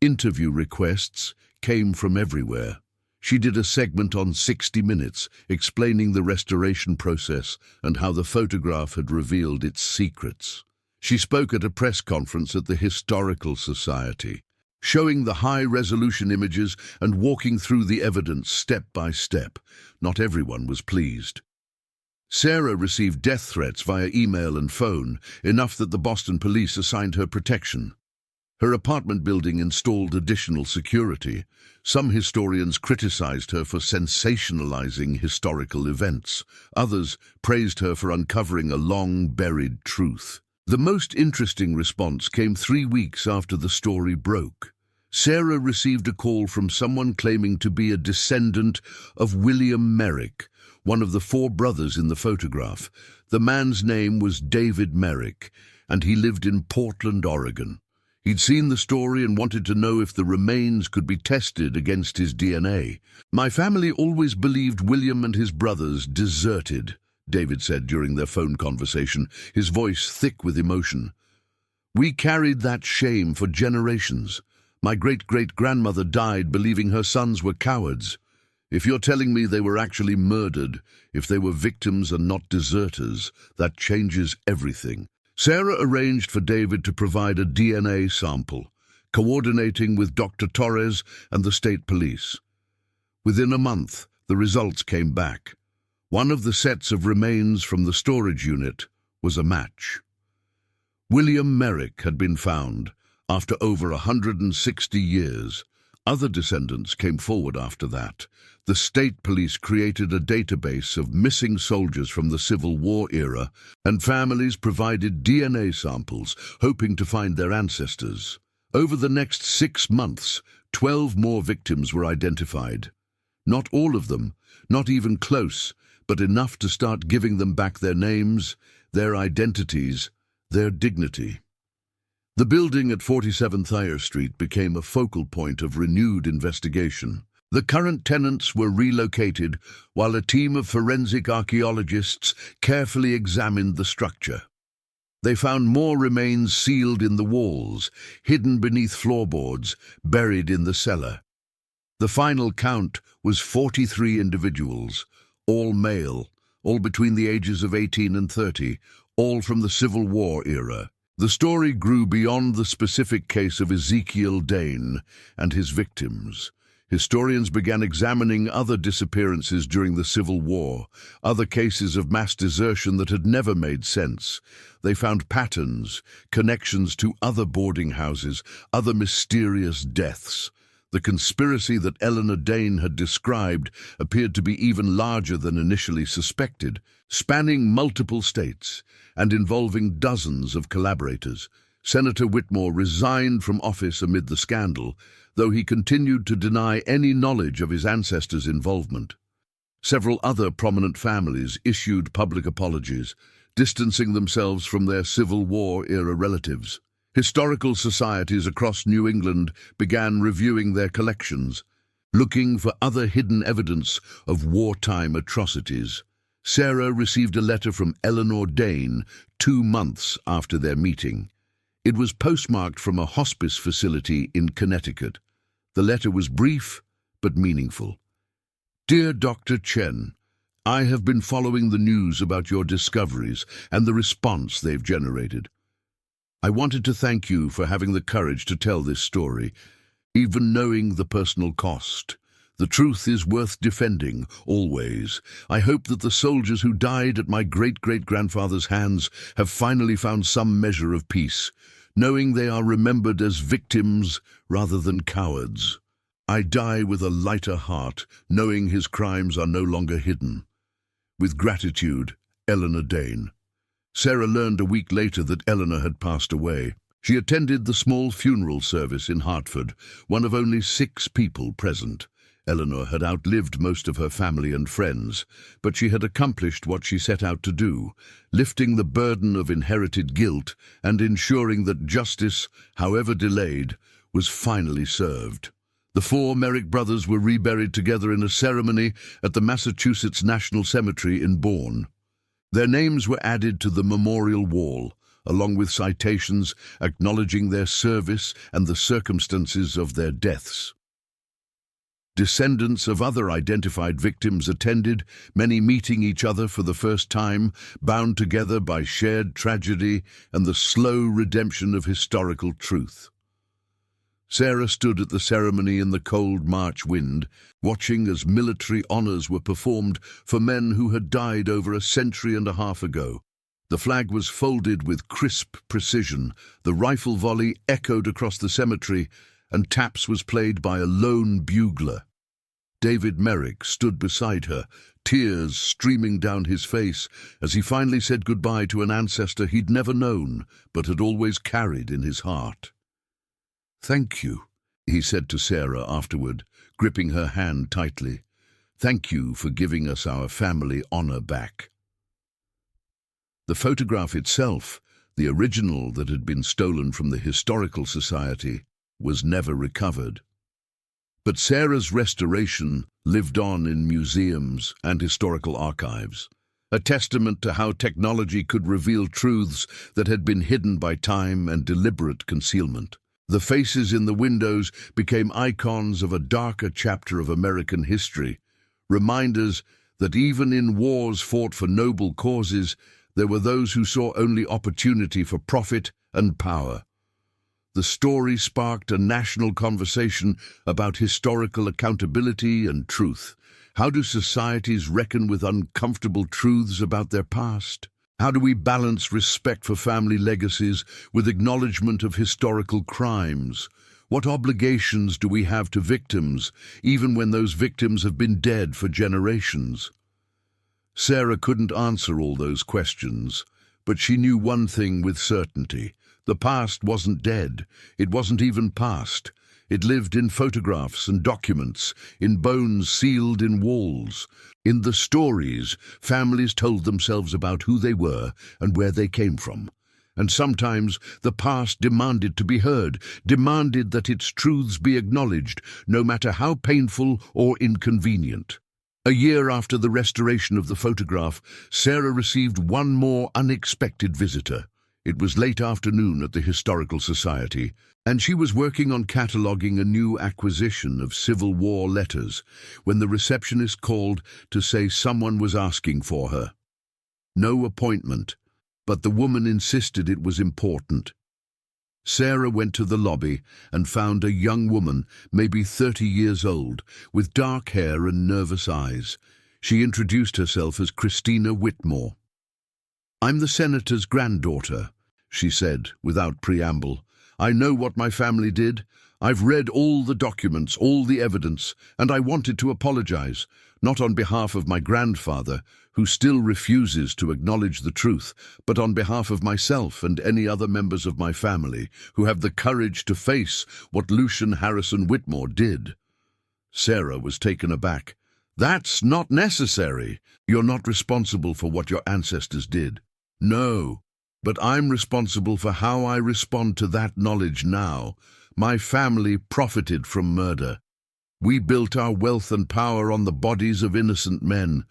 Interview requests came from everywhere. She did a segment on 60 Minutes explaining the restoration process and how the photograph had revealed its secrets. She spoke at a press conference at the Historical Society, showing the high-resolution images and walking through the evidence step by step. Not everyone was pleased. Sarah received death threats via email and phone, enough that the Boston police assigned her protection. Her apartment building installed additional security. Some historians criticized her for sensationalizing historical events. Others praised her for uncovering a long-buried truth. The most interesting response came 3 weeks after the story broke. Sarah received a call from someone claiming to be a descendant of William Merrick, one of the 4 brothers in the photograph. The man's name was David Merrick, and he lived in Portland, Oregon. He'd seen the story and wanted to know if the remains could be tested against his DNA. "My family always believed William and his brothers deserted," David said during their phone conversation, his voice thick with emotion. "We carried that shame for generations. My great-great-grandmother died believing her sons were cowards. If you're telling me they were actually murdered, if they were victims and not deserters, that changes everything." Sarah arranged for David to provide a DNA sample, coordinating with Dr. Torres and the state police. Within a month, the results came back. One of the sets of remains from the storage unit was a match. William Merrick had been found after over 160 years. Other descendants came forward after that. The state police created a database of missing soldiers from the Civil War era, and families provided DNA samples, hoping to find their ancestors. Over the next 6 months, 12 more victims were identified. Not all of them, not even close, but enough to start giving them back their names, their identities, their dignity. The building at 47 Thayer Street became a focal point of renewed investigation. The current tenants were relocated, while a team of forensic archaeologists carefully examined the structure. They found more remains sealed in the walls, hidden beneath floorboards, buried in the cellar. The final count was 43 individuals, all male, all between the ages of 18 and 30, all from the Civil War era. The story grew beyond the specific case of Ezekiel Dane and his victims. Historians began examining other disappearances during the Civil War, other cases of mass desertion that had never made sense. They found patterns, connections to other boarding houses, other mysterious deaths. The conspiracy that Eleanor Dane had described appeared to be even larger than initially suspected, spanning multiple states and involving dozens of collaborators. Senator Whitmore resigned from office amid the scandal, though he continued to deny any knowledge of his ancestors' involvement. Several other prominent families issued public apologies, distancing themselves from their Civil War-era relatives. Historical societies across New England began reviewing their collections, looking for other hidden evidence of wartime atrocities. Sarah received a letter from Eleanor Dane 2 months after their meeting. It was postmarked from a hospice facility in Connecticut. The letter was brief but meaningful. Dear Dr. Chen, I have been following the news about your discoveries and the response they've generated. I wanted to thank you for having the courage to tell this story, even knowing the personal cost. The truth is worth defending, always. I hope that the soldiers who died at my great-great-grandfather's hands have finally found some measure of peace, knowing they are remembered as victims rather than cowards. I die with a lighter heart, knowing his crimes are no longer hidden. With gratitude, Eleanor Dane. Sarah learned a week later that Eleanor had passed away. She attended the small funeral service in Hartford, one of only 6 people present. Eleanor had outlived most of her family and friends, but she had accomplished what she set out to do, lifting the burden of inherited guilt and ensuring that justice, however delayed, was finally served. The 4 Merrick brothers were reburied together in a ceremony at the Massachusetts National Cemetery in Bourne. Their names were added to the memorial wall, along with citations acknowledging their service and the circumstances of their deaths. Descendants of other identified victims attended, many meeting each other for the first time, bound together by shared tragedy and the slow redemption of historical truth. Sarah stood at the ceremony in the cold March wind, watching as military honors were performed for men who had died over a century and a half ago. The flag was folded with crisp precision, the rifle volley echoed across the cemetery, and taps was played by a lone bugler. David Merrick stood beside her, tears streaming down his face as he finally said goodbye to an ancestor he'd never known but had always carried in his heart. "Thank you," he said to Sarah afterward, gripping her hand tightly. "Thank you for giving us our family honor back." The photograph itself, the original that had been stolen from the Historical Society, was never recovered. But Sarah's restoration lived on in museums and historical archives, a testament to how technology could reveal truths that had been hidden by time and deliberate concealment. The faces in the windows became icons of a darker chapter of American history, reminders that even in wars fought for noble causes, there were those who saw only opportunity for profit and power. The story sparked a national conversation about historical accountability and truth. How do societies reckon with uncomfortable truths about their past? How do we balance respect for family legacies with acknowledgement of historical crimes? What obligations do we have to victims, even when those victims have been dead for generations? Sarah couldn't answer all those questions, but she knew one thing with certainty. The past wasn't dead. It wasn't even past. It lived in photographs and documents, in bones sealed in walls. In the stories, families told themselves about who they were and where they came from. And sometimes the past demanded to be heard, demanded that its truths be acknowledged, no matter how painful or inconvenient. A year after the restoration of the photograph, Sarah received one more unexpected visitor. It was late afternoon at the Historical Society, and she was working on cataloguing a new acquisition of Civil War letters when the receptionist called to say someone was asking for her. No appointment, but the woman insisted it was important. Sarah went to the lobby and found a young woman, maybe 30 years old, with dark hair and nervous eyes. She introduced herself as Christina Whitmore. "I'm the senator's granddaughter," she said, without preamble. "I know what my family did. I've read all the documents, all the evidence, and I wanted to apologize, not on behalf of my grandfather, who still refuses to acknowledge the truth, but on behalf of myself and any other members of my family who have the courage to face what Lucian Harrison Whitmore did." Sarah was taken aback. "That's not necessary. You're not responsible for what your ancestors did." "No, but I'm responsible for how I respond to that knowledge now. My family profited from murder. We built our wealth and power on the bodies of innocent men.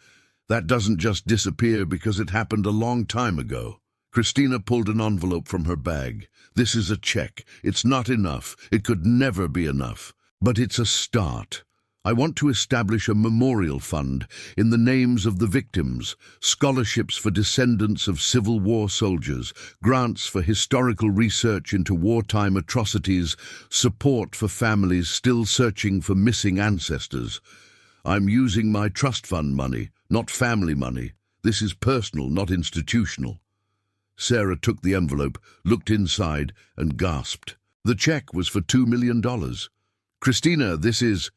That doesn't just disappear because it happened a long time ago." Christina pulled an envelope from her bag. "This is a check. It's not enough. It could never be enough. But it's a start. I want to establish a memorial fund in the names of the victims, scholarships for descendants of Civil War soldiers, grants for historical research into wartime atrocities, support for families still searching for missing ancestors. I'm using my trust fund money, not family money. This is personal, not institutional." Sarah took the envelope, looked inside, and gasped. The check was for $2 million. "Christina, this is—"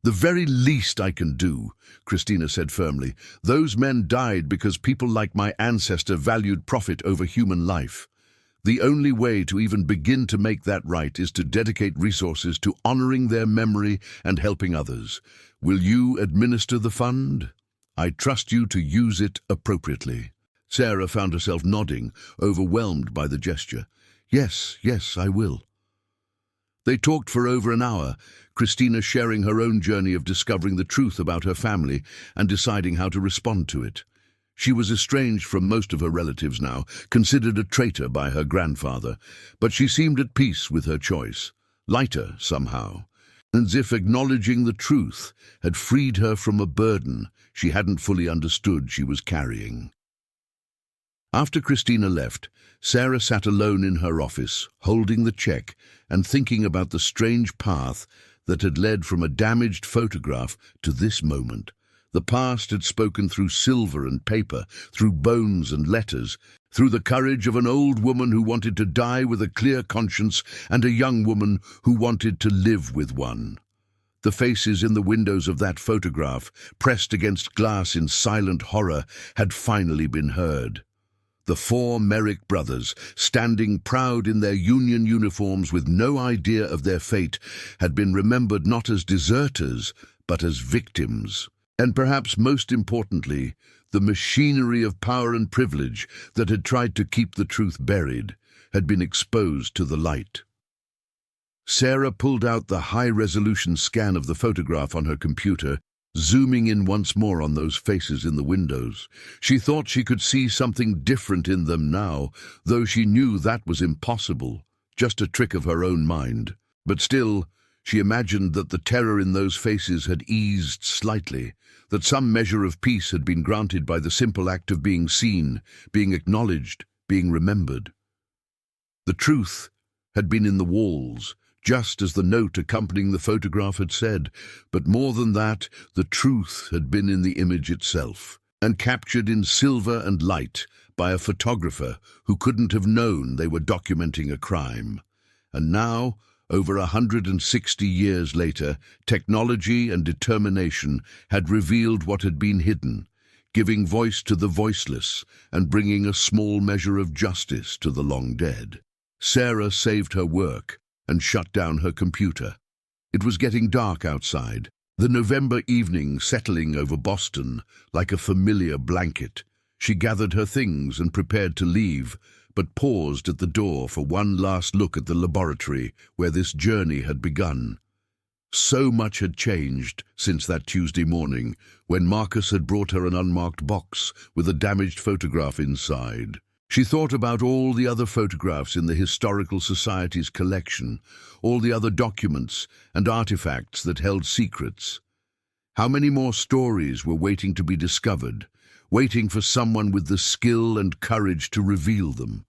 "The very least I can do," Christina said firmly. "Those men died because people like my ancestor valued profit over human life. The only way to even begin to make that right is to dedicate resources to honoring their memory and helping others. Will you administer the fund? I trust you to use it appropriately." Sarah found herself nodding, overwhelmed by the gesture. Yes, I will." They talked for over an hour, Christina sharing her own journey of discovering the truth about her family and deciding how to respond to it. She was estranged from most of her relatives now, considered a traitor by her grandfather, but she seemed at peace with her choice, lighter somehow, as if acknowledging the truth had freed her from a burden she hadn't fully understood she was carrying. After Christina left, Sarah sat alone in her office, holding the check and thinking about the strange path that had led from a damaged photograph to this moment. The past had spoken through silver and paper, through bones and letters, through the courage of an old woman who wanted to die with a clear conscience and a young woman who wanted to live with one. The faces in the windows of that photograph, pressed against glass in silent horror, had finally been heard. The four Merrick brothers, standing proud in their Union uniforms with no idea of their fate, had been remembered not as deserters, but as victims. And perhaps most importantly, the machinery of power and privilege that had tried to keep the truth buried had been exposed to the light. Sarah pulled out the high-resolution scan of the photograph on her computer, zooming in once more on those faces in the windows. She thought she could see something different in them now, though she knew that was impossible, just a trick of her own mind. But still, she imagined that the terror in those faces had eased slightly, that some measure of peace had been granted by the simple act of being seen, being acknowledged, being remembered. The truth had been in the walls, just as the note accompanying the photograph had said, but more than that, the truth had been in the image itself, and captured in silver and light by a photographer who couldn't have known they were documenting a crime. And now, over 160 years later, technology and determination had revealed what had been hidden, giving voice to the voiceless and bringing a small measure of justice to the long dead. Sarah saved her work and shut down her computer. It was getting dark outside, the November evening settling over Boston like a familiar blanket. She gathered her things and prepared to leave, but paused at the door for one last look at the laboratory where this journey had begun. So much had changed since that Tuesday morning, when Marcus had brought her an unmarked box with a damaged photograph inside. She thought about all the other photographs in the Historical Society's collection, all the other documents and artifacts that held secrets. How many more stories were waiting to be discovered, waiting for someone with the skill and courage to reveal them?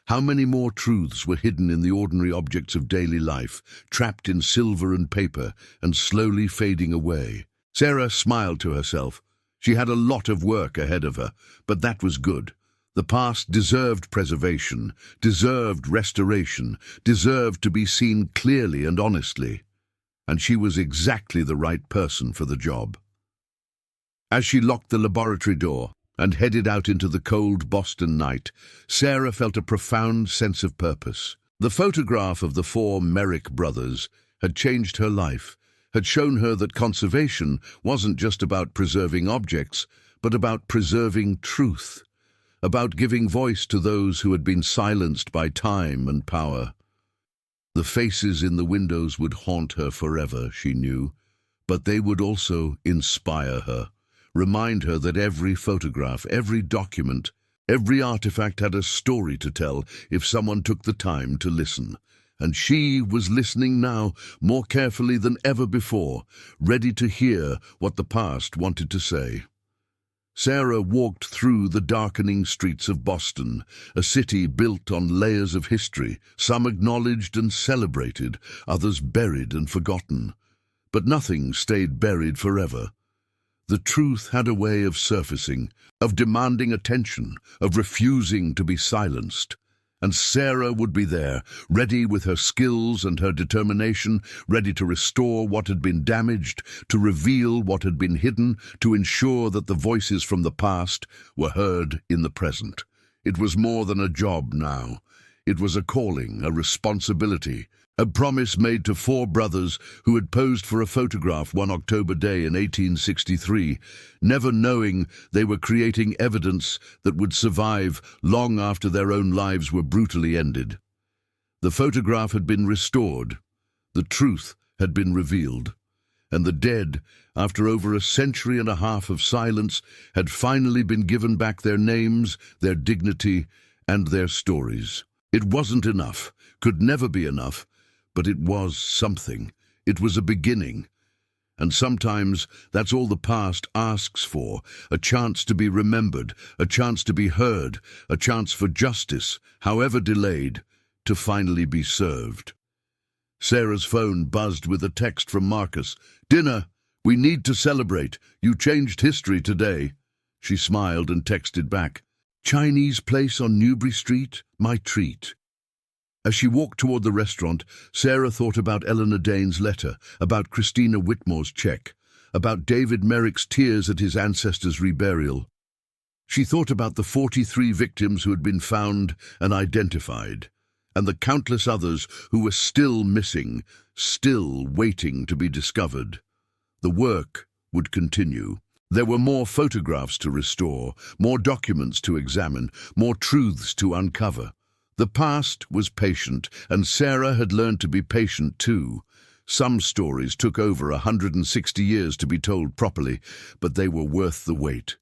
How many more truths were hidden in the ordinary objects of daily life, trapped in silver and paper and slowly fading away? Sarah smiled to herself. She had a lot of work ahead of her, but that was good. The past deserved preservation, deserved restoration, deserved to be seen clearly and honestly. And she was exactly the right person for the job. As she locked the laboratory door and headed out into the cold Boston night, Sarah felt a profound sense of purpose. The photograph of the four Merrick brothers had changed her life, had shown her that conservation wasn't just about preserving objects, but about preserving truth, about giving voice to those who had been silenced by time and power. The faces in the windows would haunt her forever, she knew, but they would also inspire her, remind her that every photograph, every document, every artifact had a story to tell if someone took the time to listen. And she was listening now, more carefully than ever before, ready to hear what the past wanted to say. Sarah walked through the darkening streets of Boston, a city built on layers of history, some acknowledged and celebrated, others buried and forgotten. But nothing stayed buried forever. The truth had a way of surfacing, of demanding attention, of refusing to be silenced. And Sarah would be there, ready with her skills and her determination, ready to restore what had been damaged, to reveal what had been hidden, to ensure that the voices from the past were heard in the present. It was more than a job now. It was a calling, a responsibility, a promise made to four brothers who had posed for a photograph one October day in 1863, never knowing they were creating evidence that would survive long after their own lives were brutally ended. The photograph had been restored, the truth had been revealed, and the dead, after over a century and a half of silence, had finally been given back their names, their dignity, and their stories. It wasn't enough, could never be enough, but it was something. It was a beginning. And sometimes that's all the past asks for, a chance to be remembered, a chance to be heard, a chance for justice, however delayed, to finally be served. Sarah's phone buzzed with a text from Marcus. "Dinner! We need to celebrate. You changed history today." She smiled and texted back, "Chinese place on Newbury Street? My treat." As she walked toward the restaurant, Sarah thought about Eleanor Dane's letter, about Christina Whitmore's check, about David Merrick's tears at his ancestors' reburial. She thought about the 43 victims who had been found and identified, and the countless others who were still missing, still waiting to be discovered. The work would continue. There were more photographs to restore, more documents to examine, more truths to uncover. The past was patient, and Sarah had learned to be patient too. Some stories took over 160 years to be told properly, but they were worth the wait.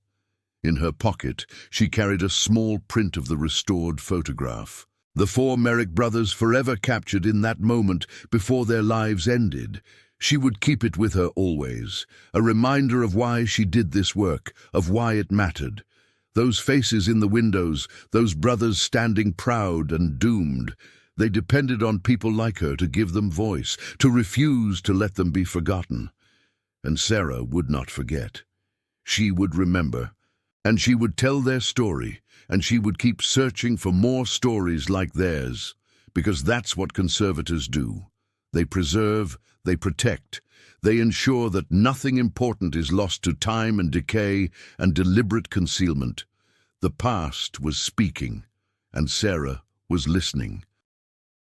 In her pocket, she carried a small print of the restored photograph. The four Merrick brothers forever captured in that moment before their lives ended. She would keep it with her always, a reminder of why she did this work, of why it mattered. Those faces in the windows, those brothers standing proud and doomed, they depended on people like her to give them voice, to refuse to let them be forgotten. And Sarah would not forget. She would remember, and she would tell their story, and she would keep searching for more stories like theirs, because that's what conservators do. They preserve, they protect, they ensure that nothing important is lost to time and decay and deliberate concealment. The past was speaking, and Sarah was listening.